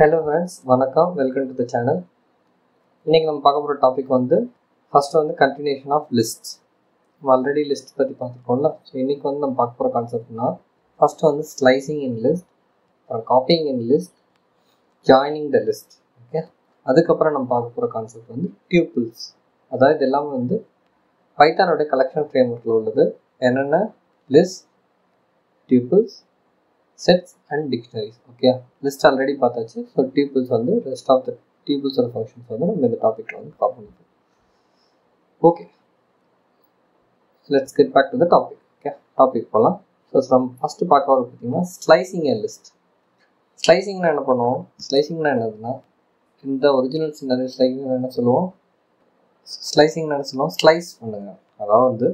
Hello friends, வணக்கம், welcome to the channel. இன்றைக்கி நம்ம பார்க்க போகிற topic first continuation of lists. நம்ம ஆல்ரெடி லிஸ்ட் பற்றி பார்த்துருக்கோம்ல. ஸோ இன்றைக்கி நம்ம பார்க்க போகிற கான்செப்ட்னா ஃபஸ்ட்டு ஸ்லைசிங் இன் லிஸ்ட், அப்புறம் copying in list, joining the list. Okay, அதுக்கப்புறம் நம்ம பார்க்க போகிற கான்செப்ட் டியூப்பிள்ஸ். அதாவது எல்லாமே பைத்தானோட கலெக்ஷன் ஃப்ரேம்வொர்க்கில் உள்ளது. என்னென்ன list, tuples, sets and dictionaries. Okay, list already பார்த்தாச்சு. So tuples rest of the டியூப்பிள்ஸோட ஃபங்க்ஷன்ஸ் நம்ம இந்த டாப்பிக்கில் பார்க்கணும். Okay, let's get back to the topic. Okay, topic போகலாம். ஸோ நம்ம ஃபஸ்ட்டு பார்க்க வர பார்த்தீங்கன்னா ஸ்லைசிங் அண்ட் லிஸ்ட். ஸ்லைசிங்னா என்ன பண்ணுவோம்? ஸ்லைசிங்னா என்னதுன்னா, இந்த ஒரிஜினல் சின்னது ஸ்லைசிங் என்ன சொல்லுவோம்? ஸ்லைசிங்னா என்ன சொல்லுவோம்? ஸ்லைஸ் பண்ணுங்க. அதாவது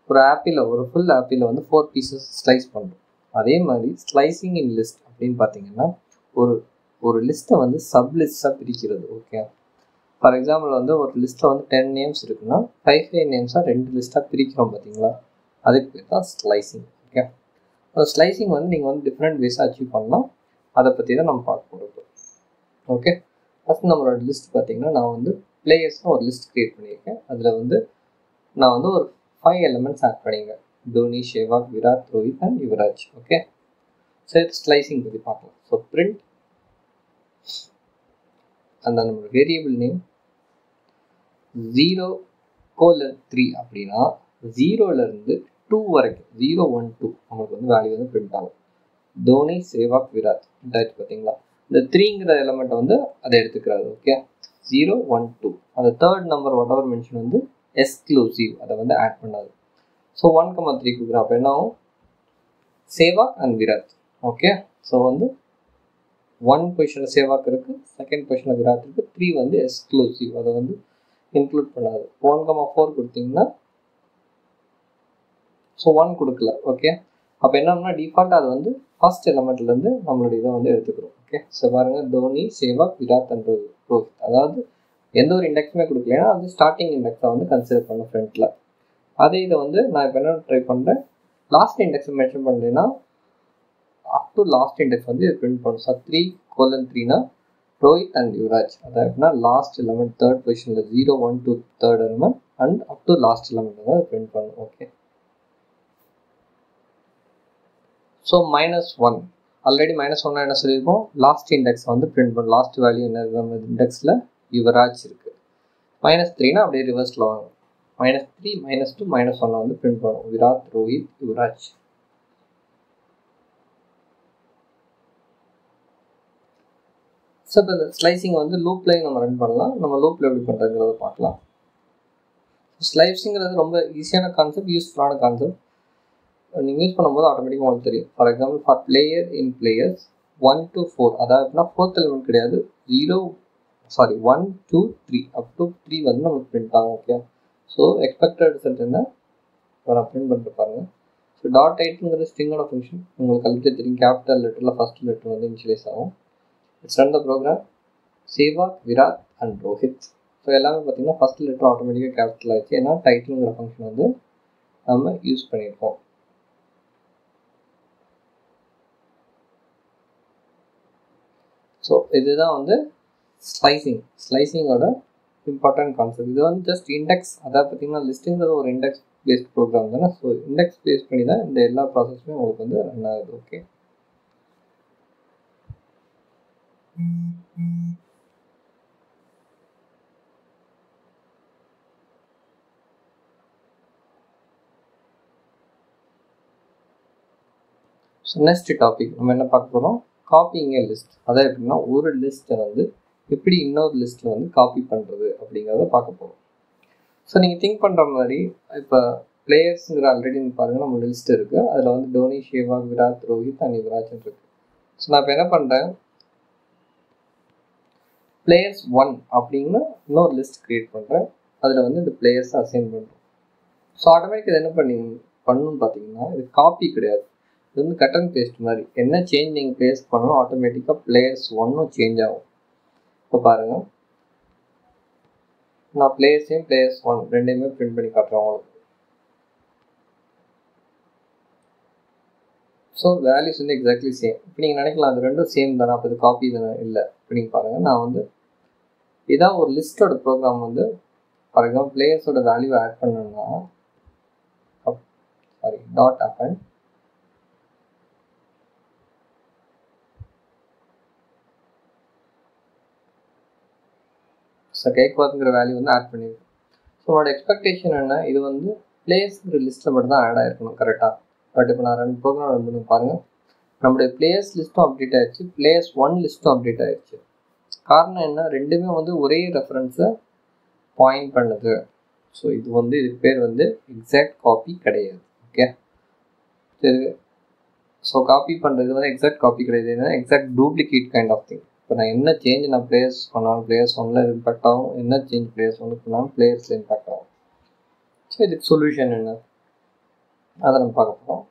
ஒரு ஆப்பிள், ஒரு ஃபுல் ஆப்பிள் 4 பீசஸ் ஸ்லைஸ் பண்ணுறோம். அதே மாதிரி ஸ்லைசிங் இன் லிஸ்ட் அப்படின்னு பார்த்தீங்கன்னா ஒரு லிஸ்ட்டை சப் லிஸ்ட்டாக பிரிக்கிறது. ஓகே, ஃபார் எக்ஸாம்பிள் ஒரு லிஸ்ட்டில் 10 நேம்ஸ் இருக்குன்னா 5 நேம்ஸாக 2 லிஸ்ட்டாக பிரிக்கிறோம் பார்த்தீங்களா? அதுக்கு பேர் தான் ஸ்லைசிங். ஓகே, ஸ்லைசிங் நீங்கள் டிஃப்ரெண்ட் வேஸாக அச்சீவ் பண்ணலாம். அதை பற்றி தான் நம்ம பார்க்க போகிறோம். ஓகே, ஃபஸ்ட் நம்மளோட லிஸ்ட் பார்த்தீங்கன்னா நான் பிளேயர்ஸ்னு ஒரு லிஸ்ட் க்ரியேட் பண்ணியிருக்கேன். அதில் நான் ஒரு 5 எலிமெண்ட்ஸ் ஆட் பண்ணிங்க. தோனி, சேவாக், விராட், ரோஹித் அண்ட் யுவராஜ். ஓகே, சரி, ஸ்லைசிங் பற்றி பார்க்கலாம். ஸோ பிரிண்ட் அந்த நம்மளோட வேரியபிள் நேம் 0:3 அப்படின்னா 0லேருந்து 2 வரைக்கும் 0, 1, 2 நம்மளுக்கு வேல்யூ பிரிண்ட் ஆகும். தோனி, சேவாக், விராட் இதாச்சு பார்த்தீங்களா? இந்த 3ங்கிற எலிமெண்ட்டை அதை எடுத்துக்கிறாரு. ஓகே, 0, 1, 2 அந்த third number what ever mention exclusive, அதை ஆட் பண்ணாது. ஸோ 1,3 கொடுக்குறேன். அப்போ என்ன ஆகும்? Sehwag and Virat. Okay, so 1 பொசிஷனில் சேவாக் இருக்குது, 2nd பொசிஷனில் விராட் இருக்குது, 3 எக்ஸ்க்ளூசிவ், அதை இன்க்ளூட் பண்ணாது. 1,4 கொடுத்தீங்கன்னா ஸோ 1 கொடுக்கல. ஓகே, அப்போ என்னன்னா டிஃபால்ட் அது ஃபர்ஸ்ட் எலிமெண்ட்லேருந்து நம்மளுடைய இதை எடுத்துக்கிறோம். ஓகே, ஸோ பாருங்கள், தோனி, சேவாக், விராட் அண்ட் ரோஹித். அதாவது எந்த ஒரு இண்டெக்ஸுமே கொடுக்கலன்னா அது ஸ்டார்டிங் இண்டெக்ஸை கன்சிடர் பண்ணும் ஃப்ரண்ட்டில். அதே இதை நான் இப்போ என்ன ட்ரை பண்ணுறேன், லாஸ்ட் இண்டெக்ஸை மென்ஷன் பண்ணலைன்னா அப் டு லாஸ்ட் இண்டெக்ஸ் இது பிரிண்ட் பண்ணும். ஸோ 3:3னா ரோஹித் அண்ட் யுவராஜ். அதாவது எப்படின்னா லாஸ்ட் எலிமெண்ட் தேர்ட் பொசிஷனில் 0, 1, 2 third element and up to last element அது பிரிண்ட் பண்ணும். ஓகே, ஸோ -1 ஆல்ரெடி -1 என்ன சொல்லியிருக்கோம்? லாஸ்ட் இண்டெக்ஸ் பிரிண்ட் பண்ணும். லாஸ்ட் வேல்யூ என்ன நம்ம இண்டெக்ஸில் யுவராஜ் இருக்குது. -3னா அப்படியே ரிவர்ஸில் வாங்க. -3, -2, -1 பிரிண்ட் பண்ணும். விராட், ரோஹித், யுவராஜ். ஸோ இப்போ இந்த ஸ்லைசிங் லூப்லையும் நம்ம ரன் பண்ணலாம். நம்ம லூப்பில் எப்படி பண்ணுறதுங்கிறத பார்க்கலாம். ஸ்லைசிங்கிறது ரொம்ப ஈஸியான கான்செப்ட், யூஸ்ஃபுல்லான கான்செப்ட். நீங்கள் யூஸ் பண்ணும்போது ஆட்டோமேட்டிக்காக உங்களுக்கு தெரியும். For example, for player in players 1 to 4, அதாவது எப்படின்னா 4th எலிமெண்ட் கிடையாது, 1, 2, 3 அப் டு 3 நமக்கு பிரிண்ட் ஆகும். ஓகே, ஸோ எக்ஸ்பெக்டட் ரிசல்ட் என்ன நான் பிரிண்ட் பண்ணிட்டு பாருங்கள். ஸோ .8ங்கிறது ஸ்ட்ரிங்கோட ஃபங்க்ஷன். உங்களுக்கு ஆல்ரெடி தெரியும், கேபிட்டல் லெட்டரில் ஃபர்ஸ்ட் லெட்டர் இனிஷியலைஸ் ஆகும். Let's run the program. Sehwag, Virat and Rohit. So எல்லாமே பார்த்தீங்கன்னா ஃபர்ஸ்ட் லெட்டர் ஆட்டோமேட்டிக்காக கேபிட்டல் ஆகிடுச்சு. ஏன்னா டைட்டிலுங்கிற ஃபங்க்ஷன் நம்ம யூஸ் பண்ணியிருக்கோம். ஸோ இதுதான் ஸ்லைசிங்கோட இம்பார்ட்டன்ட் கான்செப்ட். இது ஜஸ்ட் இண்டெக்ஸ், அதாவது பார்த்தீங்கன்னா லிஸ்ட்டுங்கிறது ஒரு இண்டெக்ஸ் பேஸ்ட் ப்ரோக்ராம் தானே. ஸோ இண்டெக்ஸ் பேஸ் பண்ணி தான் இந்த எல்லா ப்ராசஸுமே உங்களுக்கு ரன் ஆகுது. ஓகே, ஸோ நெக்ஸ்ட் டாபிக் நம்ம என்ன பார்க்க போகிறோம்? காப்பிங் ஏ லிஸ்ட். அதாவது எப்படின்னா ஒரு லிஸ்ட்டை எப்படி இன்னொரு லிஸ்ட்டில் காப்பி பண்ணுறது அப்படிங்கிறத பார்க்க போகிறோம். ஸோ நீங்கள் திங்க் பண்ணுற மாதிரி இப்போ பிளேயர்ஸுங்கிற ஆல்ரெடி பாருங்கள், நம்ம லிஸ்ட் இருக்குது. அதில் தோனி, சேவாக், விராட், ரோஹித் அண்ட் யுவராஜ் இருக்குது. ஸோ நான் இப்போ என்ன பண்ணுறேன், பிளேயர்ஸ் 1 அப்படின்னா இன்னொரு லிஸ்ட் க்ரியேட் பண்ணுறேன். அதில் இந்த பிளேயர்ஸை அசைன் பண்ணுறோம். ஸோ ஆட்டோமேட்டிக் என்ன பண்ணணும்னு பார்த்தீங்கன்னா, இது காப்பி கிடையாது, இது கட் அண்ட் பேஸ்ட் மாதிரி. என்ன சேஞ்ச் நீங்கள் பேஸ்ட் பண்ணணும், ஆட்டோமேட்டிக்காக பிளேயர்ஸ் 1 சேஞ்ச் ஆகும். இப்போ பாருங்கள், நான் பிளேயர்ஸையும் பிளேயர்ஸ் 1 ரெண்டையுமே பிரிண்ட் பண்ணி காட்டுறேன் உங்களுக்கு. ஸோ வேல்யூஸ் வந்து எக்ஸாக்ட்லி சேம். இப்போ நீங்கள் நினைக்கலாம் அது ரெண்டும் சேம் தானே, அப்போ இது காப்பி தானே. இல்லை, இப்போ நீங்கள் பாருங்கள், நான் வந்து இதான் ஒரு லிஸ்ட்டோட ப்ரோக்ராம் வந்து ஃபார் எக்ஸாம்பிள் பிளேயர்ஸோட வேல்யூ ஆட் பண்ணணும்னா டாட் அப்பன் ஸோ கேக்வாத்ங்கிற வேல்யூ வந்து ஆட் பண்ணியிருக்கேன். ஸோ உன்னோட எக்ஸ்பெக்டேஷன் என்ன, இது வந்து பிளேயர்ஸுங்கிற லிஸ்ட்டில் மட்டும் தான் ஆட் ஆகிருக்கணும் கரெக்டாக. பட் இப்போ நான் 2 ப்ரோக்ராம் ரன் பண்ணி பாருங்கள், நம்மளுடைய பிளேயர்ஸ் லிஸ்ட்டும் அப்டேட் ஆகிடுச்சு, பிளேயர்ஸ் 1 லிஸ்ட்டும் அப்டேட் ஆகிடுச்சு. காரணம் என்ன, ரெண்டுமே வந்து ஒரே ரெஃபரன்ஸை பாயிண்ட் பண்ணுது. ஸோ இது வந்து இதுக்கு பேர் வந்து எக்ஸாக்ட் காப்பி கிடையாது. ஓகே, சரி. ஸோ காப்பி பண்ணுறது வந்து எக்ஸாக்ட் காப்பி கிடையாது, என்னன்னா exact duplicate kind of thing. இப்போ நான் என்ன சேஞ்ச் நான் பிளேயர்ஸ் பண்ணாலும் பிளேயர்ஸ் 1ல் இம்பேக்ட் ஆகும், என்ன சேஞ்ச் பிளேயர்ஸ் 1க்கு பண்ணாலும் பிளேயர்ஸில் இம்பேக்ட் ஆகும். ஸோ இதுக்கு சொல்யூஷன் என்ன, அதை நம்ம பார்க்க போகிறோம்.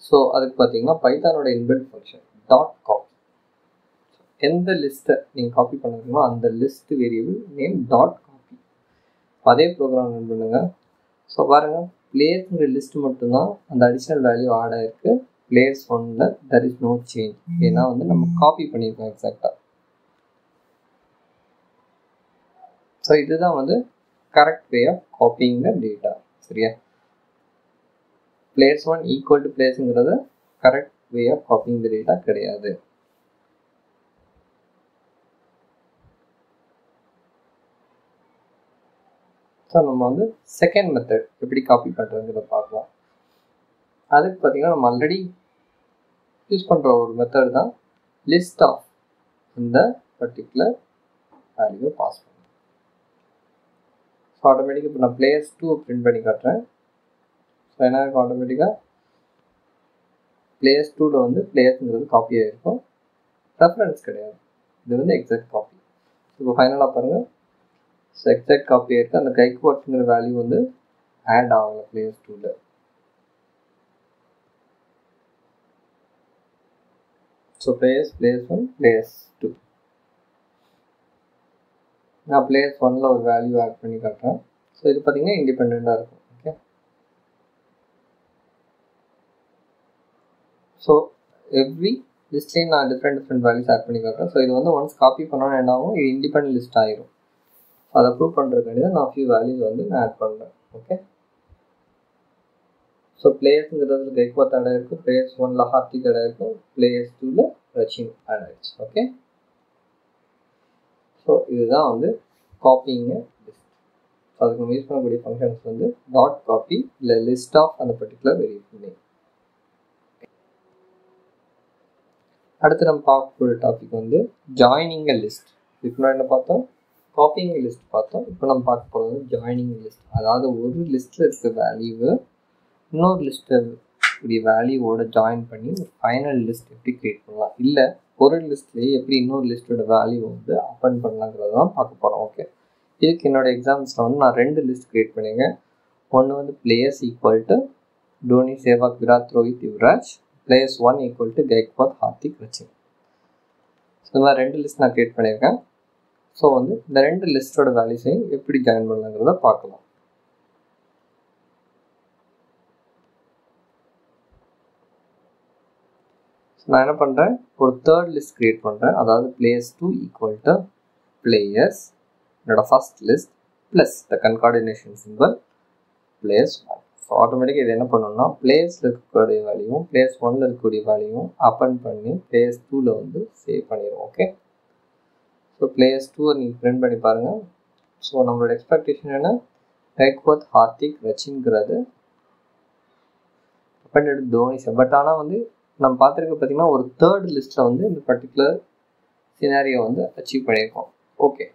ஸோ அதுக்கு பார்த்தீங்கன்னா பைத்தானோட இன்பில்ட் ஃபங்க்ஷன் டாட் காப்பி. எந்த லிஸ்ட்டை நீங்கள் காப்பி பண்ணுறீங்களோ அந்த list variable name dot copy. அதே ப்ரோக்ராம் ரன் பண்ணுங்கள். ஸோ பாருங்கள், பிளேயர்ஸுங்கிற லிஸ்ட் மட்டும்தான் அந்த அடிஷ்னல் வேல்யூ ஆட் ஆகிருக்கு. பிளேயர்ஸ் 1ல் there is no change, ஏன்னா வந்து நம்ம காப்பி பண்ணியிருக்கோம் எக்ஸாக்டாக. ஸோ இதுதான் வந்து correct way of copying the data. சரியா, பிளேயர்ஸ் 1 ஈக்குவல் டு பிளேயர்ஸுங்கிறது correct way of copying the data கிடையாது. ஸோ நம்ம வந்து செகண்ட் மெத்தட் எப்படி காப்பி பண்ணுறதுங்கிறத பார்க்கலாம். அதுக்கு பார்த்தீங்கன்னா நம்ம ஆல்ரெடி யூஸ் பண்ணுற ஒரு மெத்தட் தான் லிஸ்ட் ஆஃப் இந்த பர்டிகுலர் வேல்யூவை பாஸ் பண்ணும். ஸோ ஆட்டோமேட்டிக்காக இப்போ நான் பிளேயர்ஸ் 2 பிரிண்ட் பண்ணி காட்டுறேன். ஸோ என்ன இருக்கும், ஆட்டோமேட்டிக்காக பிளேயர்ஸ் 2ல் வந்து பிளேயர்ஸுங்கிறது காப்பி ஆகிருக்கும், ரெஃபரன்ஸ் கிடையாது. இது வந்து எக்ஸாக்ட் காப்பி. இப்போ ஃபைனலாக பாருங்கள், ஸோ எக்ஸாக்ட் காப்பி ஆகிருக்கு. அந்த கைக்வாட்ங்கிற வேல்யூ வந்து ஆட் ஆகலை பிளேயர்ஸ் 2ல். So players 1 players 2. நான் பிளேயர்ஸ் 1ல் ஒரு வேல்யூ ஆட் பண்ணி காட்டுறேன். ஸோ இது பார்த்தீங்கன்னா இண்டிபெண்ட்டாக இருக்கும். ஓகே, ஸோ எவ்ரி லிஸ்ட்லேயும் நான் டிஃப்ரெண்ட் வேல்யூஸ் ஆட் பண்ணி காட்டுறேன். ஸோ இது வந்து ஒன்ஸ் காப்பி பண்ணோன்னு என்ன ஆகும், இது இண்டிபெண்ட் லிஸ்ட் ஆகிடும். அதை ப்ரூவ் பண்ணுறதுக்காண்டி தான் நான் ஃபியூ வேல்யூஸ் வந்து நான் ஆட் பண்ணுறேன். ஓகே, ஸோ பிளேயர்ஸுங்கிறதுல கைக்வாத் ஆட் ஆகிருக்கும், பிளேயர்ஸ் 1ல் ஹார்த்திக் ஆட் ஆகிருக்கும், பிளேயர்ஸ் 2ல் ரச்சின் ஆட் ஆகிடுச்சு. ஓகே, ஸோ இதுதான் வந்து காப்பிங்க லிஸ்ட். ஸோ அதுக்கு நம்ம யூஸ் பண்ணக்கூடிய ஃபங்க்ஷன்ஸ் வந்து டாட் காப்பி இல்லை லிஸ்ட் ஆஃப் அந்த பர்டிகுலர் வேரியபிள் நேம். அடுத்து நம்ம பார்க்கக்கூடிய டாபிக் வந்து ஜாயினிங் எ லிஸ்ட். இதுக்கு முன்னாடி என்ன பார்த்தோம், காப்பிங் லிஸ்ட் பார்த்தோம். இப்போ நம்ம பார்க்க போகிறது ஜாயினிங் லிஸ்ட். அதாவது ஒரு லிஸ்ட்டில் இருக்க வேல்யூவை இன்னொரு லிஸ்ட்டில் இப்படி வேல்யூவோட ஜாயின் பண்ணி ஒரு ஃபைனல் லிஸ்ட் எப்படி க்ரியேட் பண்ணலாம், இல்லை ஒரு லிஸ்ட்லேயே எப்படி இன்னொரு லிஸ்ட்டோட வேல்யூ வந்து அப்பன் பண்ணலாங்கிறத தான் பார்க்க போகிறோம். ஓகே, இதுக்கு என்னோட எக்ஸாம்பிள்ஸில் வந்து நான் 2 லிஸ்ட் க்ரியேட் பண்ணியிருக்கேன். ஒன்று வந்து players equal to Dhoni, Sehwag, Virat, Rohit, Yuvraj, players 1 equal to Gaikwad, Hardik, Rachin. So இந்த மாதிரி 2 லிஸ்ட் நான் க்ரியேட் பண்ணியிருக்கேன். ஸோ வந்து இந்த 2 லிஸ்ட்டோட வேல்யூஸையும் எப்படி ஜாயின் பண்ணலாங்கிறத பார்க்கலாம். நான் என்ன பண்ணுறேன், ஒரு தேர்ட் லிஸ்ட் க்ரியேட் பண்ணுறேன். அதாவது பிளேயர்ஸ் 2 ஈக்குவல் டு பிளேயர்ஸ், என்னோட ஃபர்ஸ்ட் லிஸ்ட் ப்ளஸ் த கன்கார்டினேஷன் சிம்பிள் பிளேயர்ஸ் 1. ஸோ ஆட்டோமேட்டிக்காக இது என்ன பண்ணணும்னா பிளேயர்ஸில் இருக்கக்கூடிய வேல்யூவும் பிளேயர்ஸ் 1ல் இருக்கக்கூடிய வேல்யூவும் அப்பன் பண்ணி பிளேயர்ஸ் 2ல் வந்து சேவ் பண்ணிடுவோம். ஓகே, ஸோ பிளேயர்ஸ் 2 நீங்கள் பிரிண்ட் பண்ணி பாருங்கள். ஸோ நம்மளோட எக்ஸ்பெக்டேஷன் என்ன, கைக்வாத், ஹார்திக், ரச்சின்ங்கிறது அப்பன் எடுத்து தோனி. பட் ஆனால் வந்து நம்ம பார்த்துருக்க பார்த்தீங்கன்னா ஒரு தேர்ட் லிஸ்ட்டில் வந்து இந்த பர்டிகுலர் சினாரியோ வந்து அச்சீவ் பண்ணியிருக்கோம். ஓகே,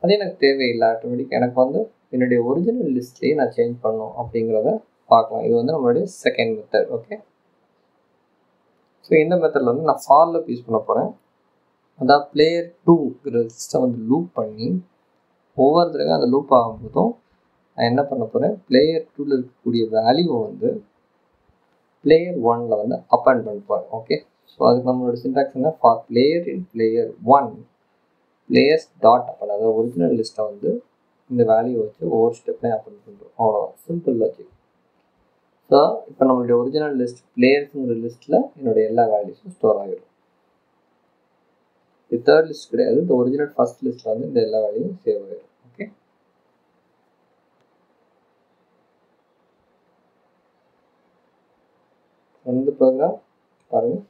அது எனக்கு தேவையில்லை. ஆட்டோமேட்டிக் எனக்கு வந்து என்னுடைய ஒரிஜினல் லிஸ்ட்லேயே நான் சேஞ்ச் பண்ணணும் அப்படிங்கிறத பார்க்கலாம். இது வந்து நம்மளுடைய செகண்ட் மெத்தட். ஓகே, ஸோ இந்த மெத்தடில் வந்து நான் ஃபார் லூப் யூஸ் பண்ண போகிறேன். அதாவது பிளேயர் 2ங்கிற லிஸ்ட்டை வந்து லூப் பண்ணி ஒவ்வொரு தடவை அந்த லூப் ஆகும்போதும் நான் என்ன பண்ண போகிறேன், பிளேயர் 2ல் இருக்கக்கூடிய வேல்யூவை வந்து பிளேயர் 1ல் வந்து அப்பன் பண்ண போகிறேன். ஓகே, ஸோ அதுக்கு நம்மளோட சின்டாக்ஸ் என்ன, for player in player 1 players dot அப்பன். அதாவது ஒரிஜினல் லிஸ்ட்டை வந்து இந்த வேல்யூ வச்சு ஒவ்வொரு ஸ்டெப்லையும் அப்பன் பண்ணுறோம். அவ்வளோதான், சிம்பிள் லாஜிக். ஸோ இப்போ நம்மளுடைய ஒரிஜினல் லிஸ்ட் பிளேயர்ஸுங்கிற லிஸ்ட்டில் என்னுடைய எல்லா வேல்யூஸும் ஸ்டோர் ஆகிடும். இது தேர்ட் லிஸ்ட் கிடையாது, இந்த ஒரிஜினல் ஃபர்ஸ்ட் லிஸ்ட்டில் வந்து இந்த எல்லா வேல்யூவும் சேவ் ஆகிடும். ஓகே, இந்த ப்ரோக்ராம் பாருங்கள்,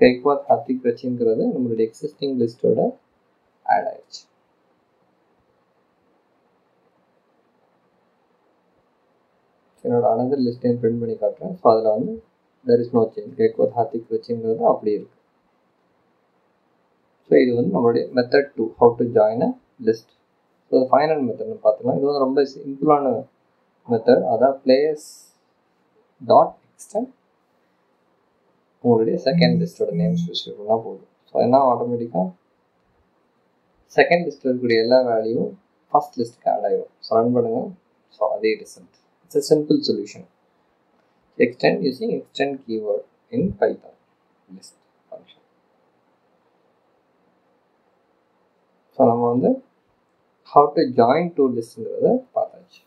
கைக்வாத் ஹார்திக் ரச்சிங்கிறது நம்மளுடைய எக்ஸிஸ்டிங் லிஸ்ட்டோட ஆட் ஆயிடுச்சு. என்னோட அனதர் லிஸ்ட்டையும் பிரிண்ட் பண்ணி காட்டுறேன். ஸோ அதில் வந்து there is no change, Gaikwad Hardik ரச்சிங்கிறது அப்படியே இருக்குது. ஸோ இது வந்து நம்மளுடைய method 2, how to join a list. So final மெத்தட்னு பார்த்துக்கலாம். இது வந்து ரொம்ப சிம்பிளான மெத்தட். அதான் பிளேயர்ஸ் டாட் எக்ஸ்டெண்ட் உங்களுடைய செகண்ட் லிஸ்ட்டோட நேம் ஸ்பெசிஃபை பண்ணால் போதும். ஸோ என்ன ஆட்டோமேட்டிக்காக செகண்ட் லிஸ்ட்டில் இருக்கக்கூடிய எல்லா வேல்யூவும் ஃபர்ஸ்ட் லிஸ்ட்டுக்கு ஆட் ஆகிடும். ஸோ ரன் பண்ணுங்கள். ஸோ அதே result. It's a simple solution. Extend using extend keyword in Python list function. So நம்ம வந்து how to join two listங்கிறத பார்த்தாச்சு.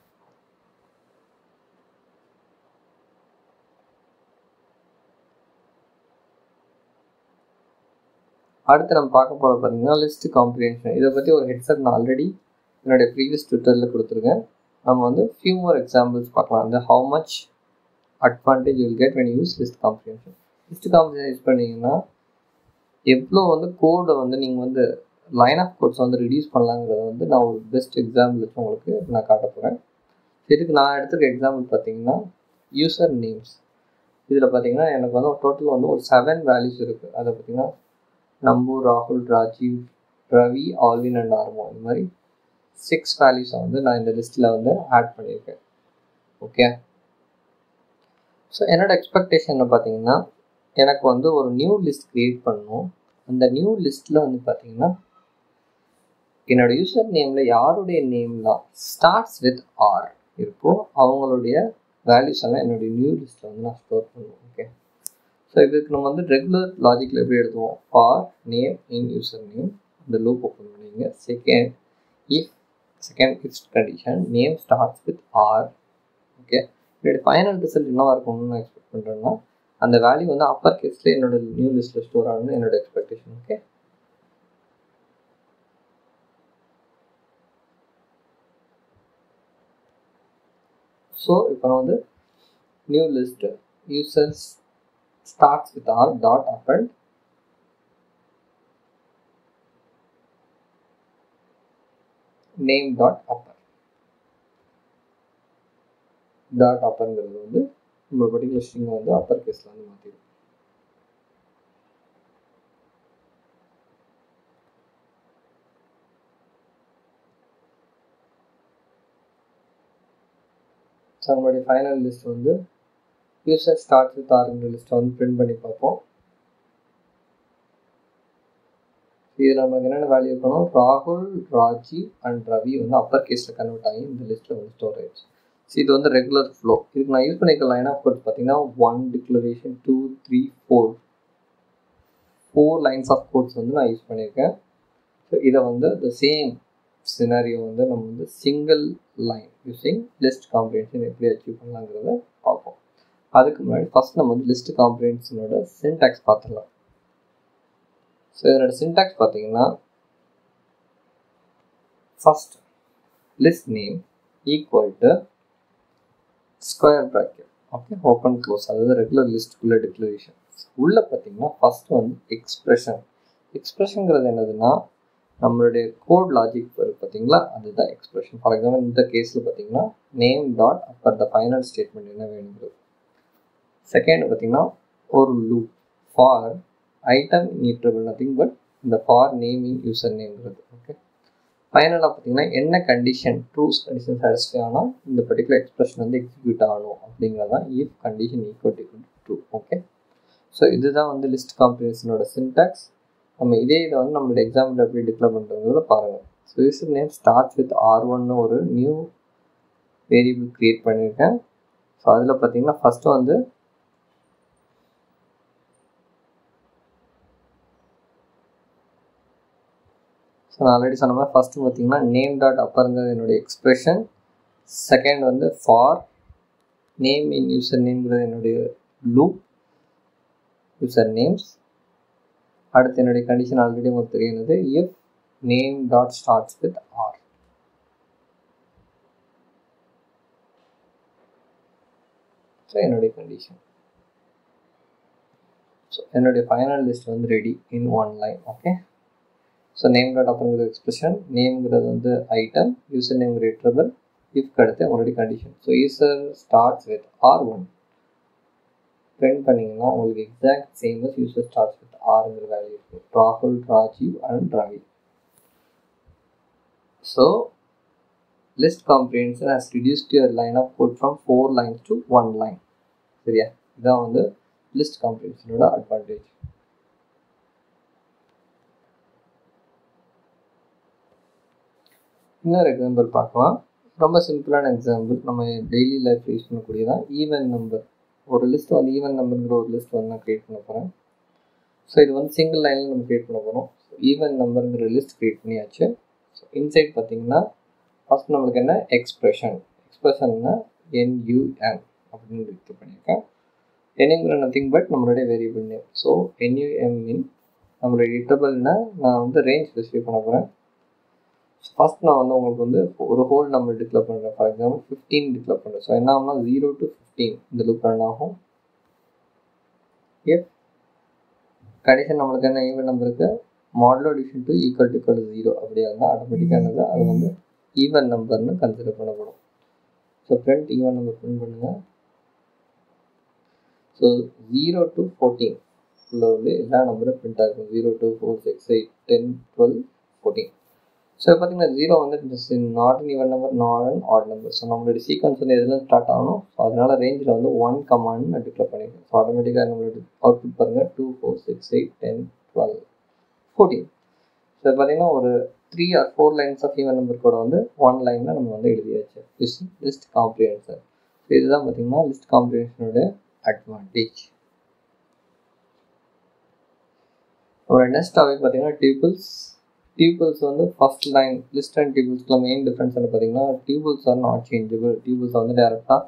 அடுத்து நம்ம பார்க்க போகிற பார்த்தீங்கன்னா லிஸ்ட் காம்ப்ரிஹென்ஷன். இதை பற்றி ஒரு ஹெட்செட் நான் ஆல்ரெடி என்னுடைய ப்ரீவியஸ் ட்விட்டரில் கொடுத்துருக்கேன். நம்ம வந்து ஃபியூ மோர் எக்ஸாம்பிள்ஸ் பார்க்கலாம். அந்த how much advantage will get when use list comprehension. List comprehension use பண்ணிங்கன்னா எவ்வளோ வந்து கோடை வந்து நீங்கள் வந்து லைன் ஆஃப் கோட்ஸ் வந்து ரிடியூஸ் பண்ணலாங்கிறத வந்து நான் ஒரு பெஸ்ட் எக்ஸாம்பிள் வச்சு உங்களுக்கு நான் காட்ட போகிறேன். இதுக்கு நான் எடுத்துருக்க எக்ஸாம்பிள் பார்த்தீங்கன்னா யூசர் நேம்ஸ். இதில் பார்த்தீங்கன்னா எனக்கு வந்து டோட்டல் வந்து ஒரு 7 வேல்யூஸ் இருக்குது. அதை பார்த்தீங்கன்னா நம்பு, ராகுல், ராஜீவ், ரவி, ஆல்வின் அண்ட் ஆர்மோ, இந்த மாதிரி 6 வேல்யூஸை வந்து நான் இந்த லிஸ்ட்டில் வந்து ஆட் பண்ணியிருக்கேன். ஓகே, ஸோ என்னோடய எக்ஸ்பெக்டேஷன் பார்த்தீங்கன்னா எனக்கு வந்து ஒரு நியூ லிஸ்ட் க்ரியேட் பண்ணணும். அந்த நியூ லிஸ்ட்டில் வந்து பார்த்தீங்கன்னா என்னோடய யூசர் நேமில் யாருடைய நேம்லாம் ஸ்டார்ட்ஸ் வித் ஆர் இருக்கோ அவங்களுடைய வேல்யூஸ் எல்லாம் என்னுடைய நியூ லிஸ்ட்டில் வந்து நான் ஸ்டோர் பண்ணுவேன். ஓகே, ஸோ இதுக்கு நம்ம வந்து ரெகுலர் லாஜிக்கில் எப்படி எழுதுவோம், for name in user name, இந்த லூப் ஓப்பன் பண்ணிங்க. Second if condition name starts with R. Okay, என்னுடைய ஃபைனல் ரிசல்ட் என்னவா இருக்கும்னு நான் எக்ஸ்பெக்ட் பண்ணுறேன்னா அந்த வேல்யூ வந்து அப்பர் கேஸில் என்னோட நியூ லிஸ்ட்டில் ஸ்டோர் ஆகணும்னு என்னோட எக்ஸ்பெக்டேஷன். ஓகே, ஸோ இப்போ நான் வந்து new list users starts with R dot append name dot upper. Dot அப்பர்ங்கிறது வந்து நம்ம பர்டிகுலர் ஸ்ட்ரிங்கை வந்து அப்பர் கேஸில் வந்து மாற்றிடும். ஸோ நம்மளுடைய ஃபைனல் லிஸ்ட் வந்து யூசர் ஸ்டார்ட் வித் ஆர்ங்கிற லிஸ்ட்டை வந்து பிரிண்ட் பண்ணி பார்ப்போம். இதில் நமக்கு என்னென்ன வேல்யூ இருக்கணும், ராகுல், ராஜீவ் அண்ட் ரவி வந்து அப்பர் கேஸில் கன்வெர்ட் ஆகி இந்த லிஸ்ட்டில் வந்து ஸ்டோர் ஆயிடுச்சு. ஸோ இது வந்து ரெகுலர் ஃப்ளோ. இதுக்கு நான் யூஸ் பண்ணியிருக்க லைன் ஆஃப் கோட்ஸ் பார்த்தீங்கன்னா 1 டிக்ளரேஷன் 2 3 4 லைன்ஸ் ஆஃப் கோட்ஸ் வந்து நான் யூஸ் பண்ணியிருக்கேன். ஸோ இதை வந்து த சேம் சினாரியோ வந்து நம்ம வந்து single line using list comprehension எப்படி அச்சீவ் பண்ணலாங்கிறத பார்ப்போம். அதுக்கு முன்னாடி ஃபஸ்ட் நம்ம வந்து லிஸ்ட் காம்ப்ரிஹென்ஷனோட சின்டாக்ஸ் பார்த்துடலாம். ஸோ இதனோட சின்டாக்ஸ் பார்த்தீங்கன்னா first list name equal to square bracket, okay, open close, அதாவது ரெகுலர் லிஸ்ட்டுக்குள்ள டிக்ளரேஷன். உள்ளே பார்த்தீங்கன்னா ஃபஸ்ட் வந்து எக்ஸ்பிரஷன்ங்கிறது என்னதுன்னா நம்மளுடைய கோட் லாஜிக் பார்த்தீங்களா, அதுதான் எக்ஸ்பிரஷன். ஃபார் எக்ஸாம்பிள் இந்த கேஸில் பார்த்தீங்கன்னா name dot upper the final statement என்ன வேணுங்கிறது. செகண்ட் பார்த்தீங்கன்னா ஒரு loop for item in iterable, nothing but இந்த ஃபார் நேம் இன் யூசர் நேம்ங்கிறது. ஓகே, ஃபைனலாக பார்த்தீங்கன்னா என்ன கண்டிஷன், ட்ரூஸ் கண்டிஷன் சாட்டிஸ்ஃபை ஆனால் இந்த பர்டிகுலர் எக்ஸ்பிரஷன் வந்து எக்ஸிக்யூட் ஆகணும் அப்படிங்கிறது தான் if condition equal to true. Okay, so இதுதான் வந்து லிஸ்ட் காம்ப்ரிஹென்ஷனோட சின்டாக்ஸ். நம்ம இதே இதை வந்து நம்மளோட எக்ஸாம்பிள் எப்படி டிக்ளேர் பண்ணுறதுங்கிறத பாருங்கள். So user name start with R1 ஒரு நியூ வேரியபிள் க்ரியேட் பண்ணியிருக்கேன். ஸோ அதில் பார்த்தீங்கன்னா ஃபஸ்ட்டு வந்து ஸோ நான் ஆல்ரெடி சொன்ன மாதிரி ஃபஸ்ட்டு பார்த்தீங்கன்னா நேம் டாட் அப்பருங்கிறது என்னுடைய எக்ஸ்பிரஷன். செகண்ட் வந்து ஃபார் நேம் இன் யூசர் நேம்ங்கிறது என்னுடைய லூப் யூசர் நேம்ஸ். அடுத்து என்னுடைய கண்டிஷன் ஆல்ரெடி உங்களுக்கு தெரியுது, if name dot starts with R. So என்னுடைய கண்டிஷன். ஸோ என்னுடைய ஃபைனல் லிஸ்ட் வந்து ready in one line. Okay. So name dot அப்புறங்கிற எக்ஸ்பிரஷன், நேம்ங்கிறது வந்து ஐட்டம், யூசர் நேம் ரிட்ரபிள், இஃப்க்கு அடுத்து உங்களுடைய condition. So user starts with R1 print பண்ணிங்கன்னா உங்களுக்கு exact same as user starts with ஆருங்கிற வேல்யூ இருக்குது. ராகுல், Rajiv and Ravi. So list comprehension has reduced your line of code from 4 lines to 1 line. சரியா? இதான் வந்து லிஸ்ட் காம்ப்ரிஹென்ஷனோட அட்வான்டேஜ். இன்னொரு எக்ஸாம்பிள் பார்க்கலாம். ரொம்ப சிம்பிளான எக்ஸாம்பிள், நம்ம டெய்லி லைஃப் யூஸ் பண்ணக்கூடியதான். ஈவன் நம்பர், ஒரு லிஸ்ட் வந்து ஈவன் நம்பருங்கிற ஒரு லிஸ்ட் வந்து நான் க்ரியேட் பண்ண போகிறேன். ஸோ இது வந்து சிங்கிள் லைனில் நம்ம க்ரியேட் பண்ண போகிறோம். ஈவன் நம்பருங்கிற லிஸ்ட் க்ரியேட் பண்ணியாச்சு. ஸோ இன்சைட் பார்த்தீங்கன்னா ஃபஸ்ட் நம்மளுக்கு என்ன எக்ஸ்பிரஷன்னா NUM அப்படின்னு ரிக்ட் பண்ணியிருக்கேன். NUங்கிற நத்திங் பட் நம்மளுடைய வேரியபிள் நேம். ஸோ NUM மீன் நம்மளுடைய இட்டபிள்னா நான் வந்து ரேஞ்ச் ஸ்பெசிஃபை பண்ண போகிறேன். ஃபஸ்ட் நான் வந்து உங்களுக்கு வந்து ஒரு ஹோல் நம்பர் டிக்ளேர் பண்ணுறேன். ஃபார் எக்ஸாம்பிள் 15 டிக்ளேர் பண்ணுறேன். ஸோ என்ன ஆகும்னா 0 to 15 இந்த லூப் ரன் ஆகும். இஃப் கண்டிஷன் நம்மளுக்கு என்ன ஈவன் நம்பருக்கு modulo division to equal to 0 அப்படியே இருந்தால் ஆட்டோமேட்டிக்காக என்னது அது வந்து ஈவன் நம்பர்னு கன்சிடர் பண்ணப்படும். So print even number print பண்ணுங்கள். ஸோ 0 to 14 உள்ள எல்லா நம்பரும் பிரிண்ட் ஆகிருக்கும். 0 2 4 6 8 10 12 14. ஸோ பார்த்தீங்கன்னா 0 வந்து not an even number, not an add number. So நம்மளுடைய சீக்வன்ஸ் வந்து எதுலாம் ஸ்டார்ட் ஆகணும். ஸோ அதனால ரேஞ்சில் வந்து 1 கமான்னு நான் டிக்ளேர் பண்ணியிருக்கேன். ஸோ ஆட்டோமேட்டிக்காக நம்மளுடைய அவுட்புட் பாருங்கள் 2 4 6 8 10 12 14. ஸோ பார்த்தீங்கன்னா ஒரு 3 or 4 lines of even number கூட வந்து 1 லைனில் நம்ம வந்து எழுதியாச்சு. List comprehension. ஸோ இதுதான் பார்த்தீங்கன்னா லிஸ்ட் காம்ப்ரிஹென்ஷனோட அட்வான்டேஜ். ஒரு நெக்ஸ்ட் டாபிக் பார்த்தீங்கன்னா டியூபிள்ஸ் வந்து ஃபர்ஸ்ட் லைன் லிஸ்ட் அண்ட் டியூபிள்ஸ்க்குலாம் மெயின் டிஃப்ரென்ஸ் வந்து பார்த்தீங்கன்னா tuples are not changeable. Tuples வந்து டேரெக்டாக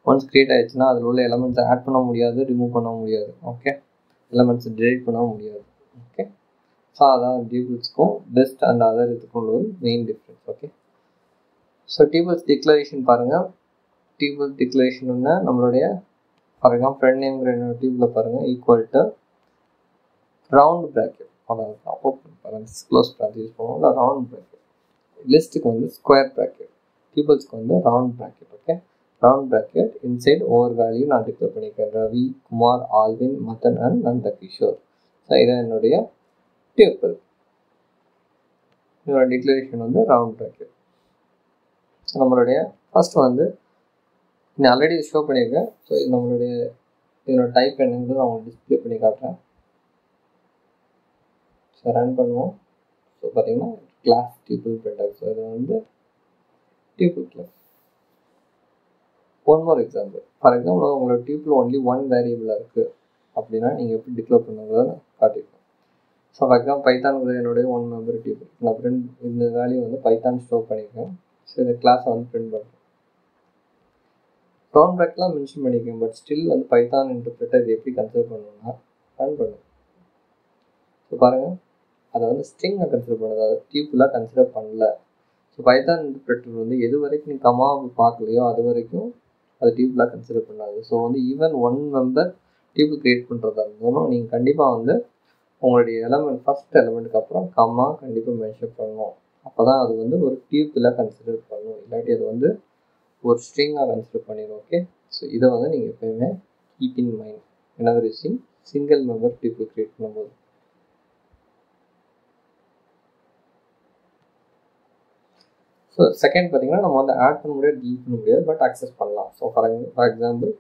ஒன்ஸ் க்ரியேட் ஆயிடுச்சுன்னா அதில் உள்ள எலமெண்ட்ஸை ஆட் பண்ண முடியாது, ரிமூவ் பண்ண முடியாது. ஓகே, எலமெண்ட்ஸை டிலீட் பண்ண முடியாது. ஓகே, ஸோ அதான் டியூபிள்ஸ்க்கும் லிஸ்ட் அண்ட் அதர் இதுக்கும் உள்ள main difference. Okay, so tubules declaration பாருங்கள். டியூபிள் டிக்ளரேஷன்னா நம்மளுடைய ஃபார் எக்ஸாம்பிள் ஃப்ரெண்ட் நேம்ங்கிற டியூபில் பாருங்கள் ஈக்குவல் டு ரவுண்ட் ப்ராக்கெட், அதாவது open parents close parents use பண்ணுவோம். இல்லை ரவுண்ட் ப்ராக்கெட். லிஸ்ட்டுக்கு வந்து ஸ்கொயர் ப்ராக்கெட், டியூபிள்ஸ்க்கு வந்து round bracket. Okay, round bracket inside over value நான் டிக்ளேர் பண்ணியிருக்கேன். Ravi, Kumar, Alvin, Madan and Nandakishore. So இதான் என்னுடைய டியூபிள். இதோட டிக்ளரேஷன் வந்து ரவுண்ட் ப்ராக்கெட். ஸோ நம்மளுடைய ஃபர்ஸ்ட் வந்து நான் ஆல்ரெடி ஷோ பண்ணியிருக்கேன். ஸோ இது நம்மளுடைய இதோட டைப் என்னங்கிறது நான் உங்களுக்கு டிஸ்பிளே பண்ணி காட்டுறேன். ஸோ ரன் பண்ணுவோம். ஸோ பார்த்தீங்கன்னா கிளாஸ் டியூபிள் பிரிண்ட் ஆகுது. ஸோ இது வந்து tuple class. One more example. For example உங்களோட டியூபிள் ஒன்லி 1 வேரியபிளாக இருக்குது அப்படின்னா நீங்கள் எப்படி டிக்ளேர் பண்ணுங்கிறத காட்டியிருக்கேன். ஸோ ஃபார் எக்ஸாம்பிள் பைத்தான்ங்கிறது என்னுடைய 1 மெம்பர் டியூபிள். நான் பிரிண்ட் இந்த வேல்யூ வந்து பைத்தான் ஸ்டோர் பண்ணியிருக்கேன். ஸோ இந்த கிளாஸை வந்து பிரிண்ட் பண்ணுறேன். ரவுண்ட் ப்ராக்கெட்லாம் மென்ஷன் பண்ணியிருக்கேன். பட் ஸ்டில் வந்து பைத்தான் இன்டர்பிரேட்டர் இது எப்படி கன்சிடர் பண்ணணும்னா ரன் பண்ணுங்க. ஸோ பாருங்கள், அதை வந்து ஸ்ட்ரிங்கை கன்சிடர் பண்ணுது, அதை டியூபிளாக கன்சிடர் பண்ணல. ஸோ பைத்தான் இன்டர்பிரேட்டர் வந்து எது வரைக்கும் நீங்கள் கமாவை பார்க்கலையோ அது வரைக்கும் அதை டியூபிளாக கன்சிடர் பண்ணாது. ஸோ வந்து ஈவன் 1 மெம்பர் டியூபிள் க்ரியேட் பண்ணுறதா இருந்தாலும் நீங்கள் கண்டிப்பாக வந்து உங்களுடைய எலமெண்ட் ஃபஸ்ட் எலமெண்ட்டுக்கு அப்புறம் கம்மா கண்டிப்பாக மென்ஷன் பண்ணணும். அப்போ தான் அது வந்து ஒரு டியூபிளாக கன்சிடர் பண்ணணும். இல்லாட்டி அது வந்து ஒரு ஸ்ட்ரிங்காக கன்சிடர் பண்ணிடும். ஓகே, ஸோ இதை வந்து நீங்கள் எப்போயுமே keep in mind whenever using single member tuple create பண்ணும்போது. ஸோ செகண்ட் பார்த்தீங்கன்னா நம்ம வந்து ஆட் பண்ண முடியாது, டீல் பண்ண முடியாது, பட் அக்சஸ் பண்ணலாம். ஸோ ஃபார் எக்ஸாம்பிள்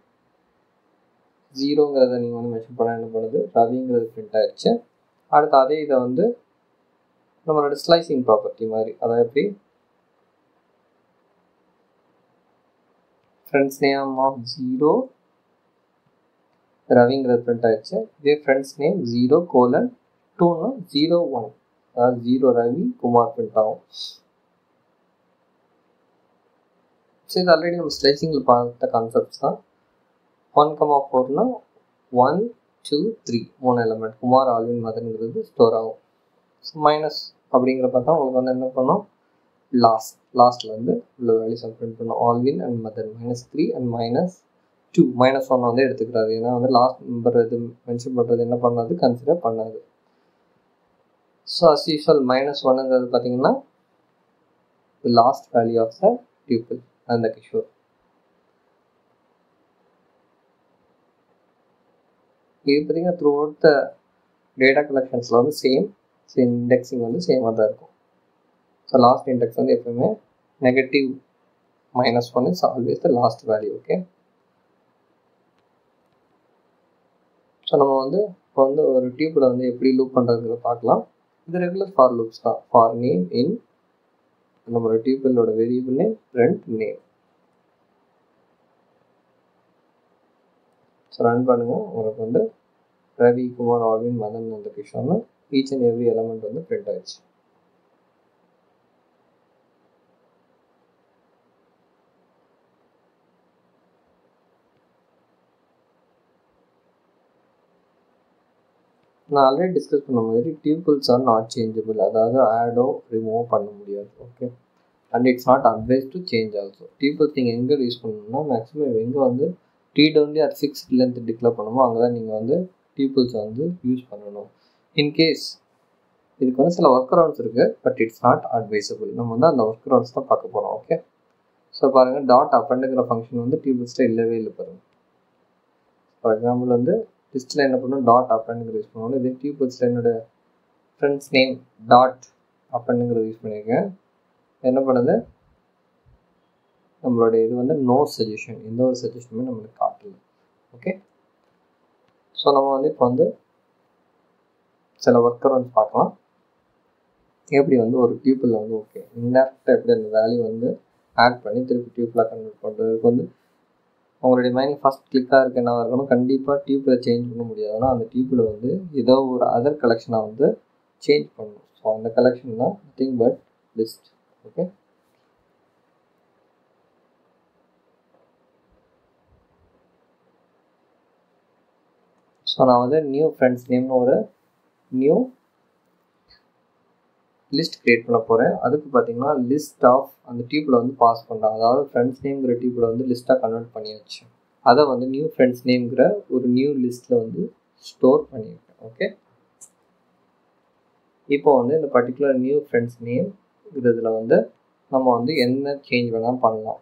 0ங்கிறத நீங்கள் வந்து மென்ஷன் பண்ண என்ன பண்ணுது, ரவிங்கிறது பிரிண்ட் ஆயிடுச்சு. அடுத்து அதே இதை வந்து நம்மளோட ஸ்லைசிங் ப்ராப்பர்ட்டி மாதிரி, அதாவது எப்படி ஃப்ரெண்ட்ஸ் நேம் ஆஃப் 0 ரவிங்கிறது பிரிண்ட் ஆயிடுச்சு. இதே ஃப்ரெண்ட்ஸ் நேம் 0:2னா 0 1, அதாவது 0 ரவி குமார் பிரிண்ட் ஆகும். ஸோ இது ஆல்ரெடி நம்ம ஸ்லைசிங்கில் பார்த்த கான்செப்ட்ஸ் தான். 1,4னா 1 2 3 3 எலமெண்ட் குமார் ஆல்வின் மதன்ங்கிறது ஸ்டோர் ஆகும். ஸோ மைனஸ் அப்படிங்கிற பார்த்தா உங்களுக்கு வந்து என்ன பண்ணோம், லாஸ்ட்டில் வந்து உள்ள வேல்யூஸ் பிரிண்ட் பண்ணோம். ஆல்வின் அண்ட் மதன் -3 அண்ட் -2 -1 வந்து எடுத்துக்கிறாரு. ஏன்னா வந்து லாஸ்ட் நம்பர் இது மென்ஷன் பண்ணுறது என்ன பண்ணாது, கன்சிடர் பண்ணாது. ஸோ அஸ் யூஸ்வல் -1ங்கிறது பார்த்தீங்கன்னா the last value of the tuple and the Kishore. இது பார்த்தீங்கன்னா த்ரூ அவுட் த டேட்டா கலெக்ஷன்ஸில் வந்து சேம் இண்டெக்ஸிங் வந்து சேமாக தான் இருக்கும். ஸோ லாஸ்ட் இண்டெக்ஸ் வந்து எப்பவுமே negative -1 is always the last value. Okay, so நம்ம வந்து இப்போ வந்து ஒரு டியூப்பில் வந்து எப்படி லூப் பண்ணுறதுங்கிறத பார்க்கலாம். இது ரெகுலர் ஃபார் லூப்ஸ் தான். ஃபார் நேம் இன் நம்மளோட டியூப்பிளோட வேரியபிள் நேம் ரெண்ட் நேம். ஸோ ரன் பண்ணுங்க, உங்களுக்கு வந்து ரவி, குமார், ஆல்வின், மதன், அந்த கிஷோர்னு ஈச் அண்ட் எவ்ரி எலமெண்ட் வந்து பிரிண்ட் ஆயிடுச்சு. நான் ஆல்ரெடி டிஸ்கஸ் பண்ண மாதிரி டியூபிள்ஸ் ஆர் நாட் சேஞ்சபிள், அதாவது ஆடோ ரிமூவ் பண்ண முடியாது. Okay, and it's not advise to change also. Tuples நீங்கள் எங்கே யூஸ் பண்ணணும்னா மேக்ஸிமம் எங்கே வந்து read only or fixed length declare பண்ணணுமோ அங்கே தான் நீங்கள் வந்து டியூபிள்ஸ் வந்து யூஸ் பண்ணணும். இன்கேஸ் இதுக்கு வந்து சில ஒர்க் அரவுண்ட்ஸ் இருக்குது, பட் இட்ஸ் நாட் அட்வைசபிள். நம்ம வந்து அந்த ஒர்க் அரவுண்ட்ஸ் தான் பார்க்க போகிறோம். ஓகே, ஸோ பாருங்கள், டாட் அப்பண்டுங்கிற ஃபங்க்ஷன் வந்து டியூபிள்ஸில் இல்லவே இல்லை பாருங்கள். ஃபார் எக்ஸாம்பிள் வந்து லிஸ்ட்டில் என்ன பண்ணணும், டாட் அப்பண்டுங்கிற யூஸ் பண்ணுவோம். இதே டியூபிள்ஸில் என்னோட ஃப்ரெண்ட்ஸ் நேம் டாட் அப்பண்டுங்கிறது யூஸ் பண்ணியிருக்கேன். என்ன பண்ணுது, நம்மளுடைய இது வந்து நோ சஜஷன், எந்த ஒரு சஜஷனுமே நம்மளுக்கு காட்டல. ஓகே, ஸோ நம்ம வந்து இப்போ வந்து சில ஒர்க் அரவுண்ட்ஸ் பார்க்கலாம். எப்படி வந்து ஒரு டியூப்பில் வந்து ஓகே இன்டெரக்டாக எப்படி அந்த வேல்யூ வந்து ஆட் பண்ணி திருப்பி டியூப்பில் கன்வெர்ட் பண்ணுறதுக்கு வந்து உங்களுடைய மைண்ட் ஃபஸ்ட் கிளிக்காக இருக்க என்ன இருக்கணும், கண்டிப்பாக டியூப்பில் சேஞ்ச் பண்ண முடியாது. ஆனால் அந்த டியூப்பில் வந்து ஏதோ ஒரு அதர் கலெக்ஷனை வந்து சேஞ்ச் பண்ணணும். ஸோ அந்த கலெக்ஷன் தான் nothing but list. Okay, so நான் வந்து நியூ ஃப்ரெண்ட்ஸ் நேம்னு ஒரு நியூ லிஸ்ட் கிரியேட் பண்ண போகிறேன். அதுக்கு பார்த்தீங்கன்னா லிஸ்ட் ஆஃப் அந்த டியூப்பில் வந்து பாஸ் பண்ணுறாங்க. அதாவது ஃப்ரெண்ட்ஸ் நேம்ங்கிற டியூப்பில் வந்து லிஸ்ட்டாக கன்வெர்ட் பண்ணியாச்சு. அதை வந்து நியூ ஃப்ரெண்ட்ஸ் நேம்ங்கிற ஒரு நியூ லிஸ்ட்டில் வந்து ஸ்டோர் பண்ணியிருக்கேன். ஓகே, இப்போ வந்து இந்த பர்டிகுலர் நியூ ஃப்ரெண்ட்ஸ் நேம் இதில் வந்து நம்ம வந்து என்ன சேஞ்ச் வேணால் பண்ணலாம்.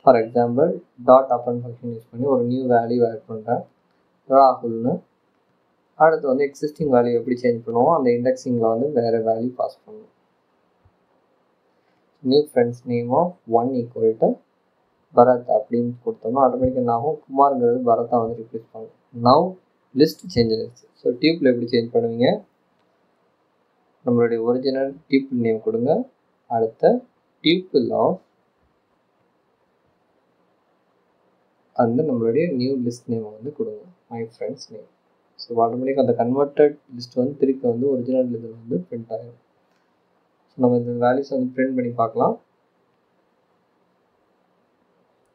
ஃபார் எக்ஸாம்பிள் டாட் அப்பன் ஃபங்க்ஷன் யூஸ் பண்ணி ஒரு நியூ வேல்யூ ஆட் பண்ணுறேன், ராகுல்னு. அடுத்து வந்து எக்ஸிஸ்டிங் வேல்யூ எப்படி சேஞ்ச் பண்ணுவோம், அந்த இண்டெக்ஸிங்கில் வந்து வேறு வேல்யூ பாஸ் பண்ணுவோம். New friends name of 1 equal to Bharath அப்படின்னு கொடுத்தோம்னா ஆட்டோமேட்டிக்காக என்ன ஆகும், குமாருங்கிறது பரத்தை வந்து ரிப்ளேஸ் பண்ணும். நவ் லிஸ்ட் சேஞ்ச் ஆகிடுச்சு. ஸோ டியூப்பில் எப்படி சேஞ்ச் பண்ணுவீங்க, நம்மளுடைய ஒரிஜினல் டியூப்பிள் நேம் கொடுங்க. அடுத்த டியூப்பிள் ஆஃப் அந்த நம்மளுடைய நியூ லிஸ்ட் நேம் வந்து கொடுங்க, மை ஃப்ரெண்ட்ஸ் நேம். ஸோ ஆட்டோமேட்டிக்காக அந்த கன்வெர்டட் லிஸ்ட் வந்து திருப்பி வந்து ஒரிஜினல் இதில் வந்து பிரிண்ட் ஆகிடும். ஸோ நம்ம இந்த வேல்யூஸ் வந்து பிரிண்ட் பண்ணி பார்க்கலாம்.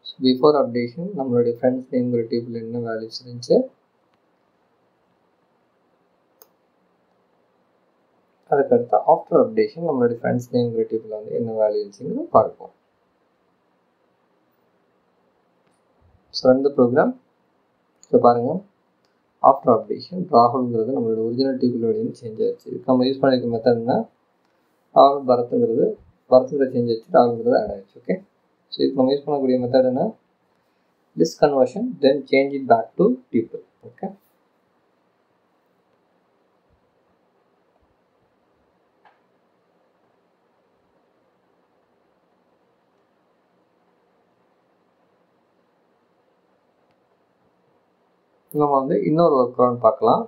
ஸோ பிஃபோர் அப்டேஷன் நம்மளுடைய ஃப்ரெண்ட்ஸ் நேம்ங்கிற டியூப்பில் என்ன வேல்யூஸ் இருந்துச்சு, அதுக்கடுத்து ஆஃப்டர் அப்டேஷன் நம்மளுடைய ஃப்ரெண்ட்ஸ் நேம்ங்கிற டியூப்பில் வந்து என்ன வேல்யூ இருந்துச்சுன்னு பார்ப்போம். ஸோ இந்த ப்ரோக்ராம் ஸோ பாருங்கள், ஆஃப்டர் அப்டேஷன் ராகுல்ங்கிறது நம்மளோட ஒரிஜினல் டியூப்பிள் வேல்யூன்னு சேஞ்ச் ஆயிடுச்சு. இதுக்கு நம்ம யூஸ் பண்ணியிருக்க மெத்தட்னா ராகுல் பரத்துங்கிறது சேஞ்ச் ஆயிடுச்சு, ராகுல்ங்கிறது ஆட் ஆயிடுச்சு. ஓகே, ஸோ இதுக்கு நம்ம யூஸ் பண்ணக்கூடிய மெத்தட் என்ன, list conversion then change it back to tuple. Okay, நம்ம வந்து இன்னொரு ஒர்க் அரவுண்ட் பார்க்கலாம்.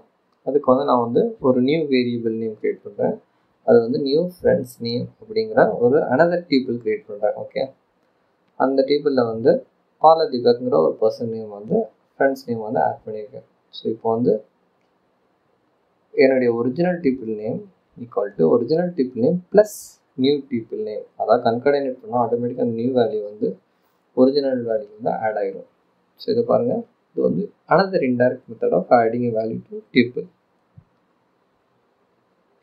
அதுக்கு வந்து நான் வந்து ஒரு நியூ வேரியபிள் நேம் கிரியேட் பண்ணுறேன். அது வந்து நியூ ஃப்ரெண்ட்ஸ் நேம் அப்படிங்கிற ஒரு அனதர் டியூப்பிள் கிரியேட் பண்ணுறேன். ஓகே, அந்த டியூப்பிளில் வந்து பாலதிபக்ங்கிற ஒரு பர்சன் நேம் வந்து ஃப்ரெண்ட்ஸ் நேம் வந்து ஆட் பண்ணியிருக்கேன். ஸோ இப்போ வந்து என்னுடைய original tuple name equal to original tuple name plus new tuple name, அதாவது கன்கடேனேட் பண்ணால் ஆட்டோமேட்டிக்காக அந்த நியூ வேல்யூ வந்து ஒரிஜினல் வேல்யூ வந்து ஆட் ஆகிடும். ஸோ இதை பாருங்கள், இது வந்து another indirect method of adding a value to tuple.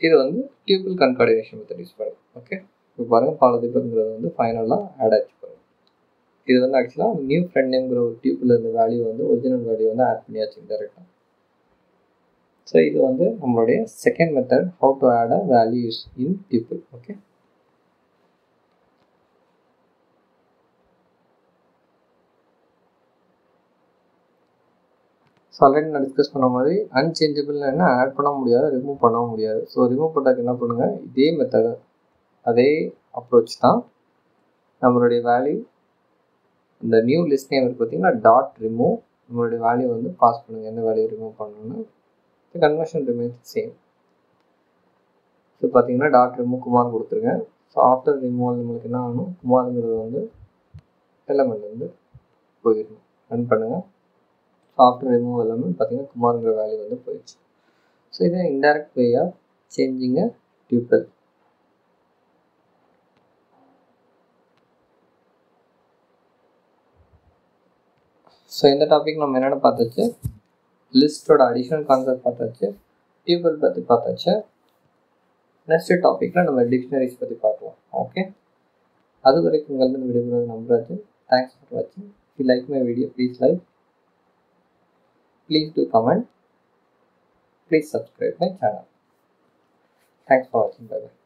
இது வந்து tuple concatenation method யூஸ் பண்ணுங்க. ஓகே, இப்போ பாருங்கள் பாலதீபங்கிறது வந்து ஃபைனலாக ஆட் ஆச்சு பாருங்கள். இது வந்து ஆக்சுவலாக நியூ ஃப்ரெண்ட் நேம்ங்கிற ஒரு டியூப்பில் இருந்த வேல்யூ வந்து ஒரிஜினல் வேல்யூ வந்து ஆட் பண்ணியாச்சு டேரெக்டாக. ஸோ இது வந்து நம்மளுடைய second method, how to add a values in tuple. Okay, so already நான் டிஸ்கஸ் பண்ண மாதிரி அன்சேஞ்சபிள்னா என்ன, ஆட் பண்ண முடியாது, ரிமூவ் பண்ணவும் முடியாது. ஸோ ரிமூவ் பண்ணுறதுக்கு என்ன பண்ணுங்கள், இதே மெத்தடு அதே அப்ரோச் தான். நம்மளுடைய வேல்யூ இந்த நியூ லிஸ்ட் நேம் இருக்குது பார்த்தீங்கன்னா, டாட் ரிமூவ், நம்மளுடைய வேல்யூ வந்து பாஸ் பண்ணுங்கள், எந்த வேல்யூ ரிமூவ் பண்ணணும்னு. Conversion remains same. ஸோ பார்த்தீங்கன்னா டாட் ரிமூவ் குமார் கொடுத்துருங்க. ஸோ ஆஃப்டர் ரிமூவல் நம்மளுக்கு என்ன ஆகணும், குமாருங்கிறது வந்து எலமெண்ட் வந்து போயிடணும். ரன் பண்ணுங்கள். ஸோ ஆஃப்டர் ரிமூவ் எலமெண்ட் பார்த்தீங்கன்னா குமாருங்கிற வேல்யூ வந்து போயிடுச்சு. ஸோ இது indirect way of changing a tuple. So இந்த டாபிக் நம்ம என்னென்ன பார்த்தாச்சு, லிஸ்ட்டோட அடிஷனல் கான்செப்ட் பார்த்தாச்சு, டியூப்பிள் பற்றி பார்த்தாச்சு. நெக்ஸ்ட் டாப்பிக்கில் நம்ம டிக்ஷனரிஸ் பற்றி பார்க்கலாம். ஓகே, அது வரைக்கும் உங்களிடம் விடைபெறுவது நம்புறாச்சு. தேங்க்ஸ் ஃபார் வாட்சிங். If you like my video, please like, please do comment, please subscribe my channel. Thanks for watching. Bye bye.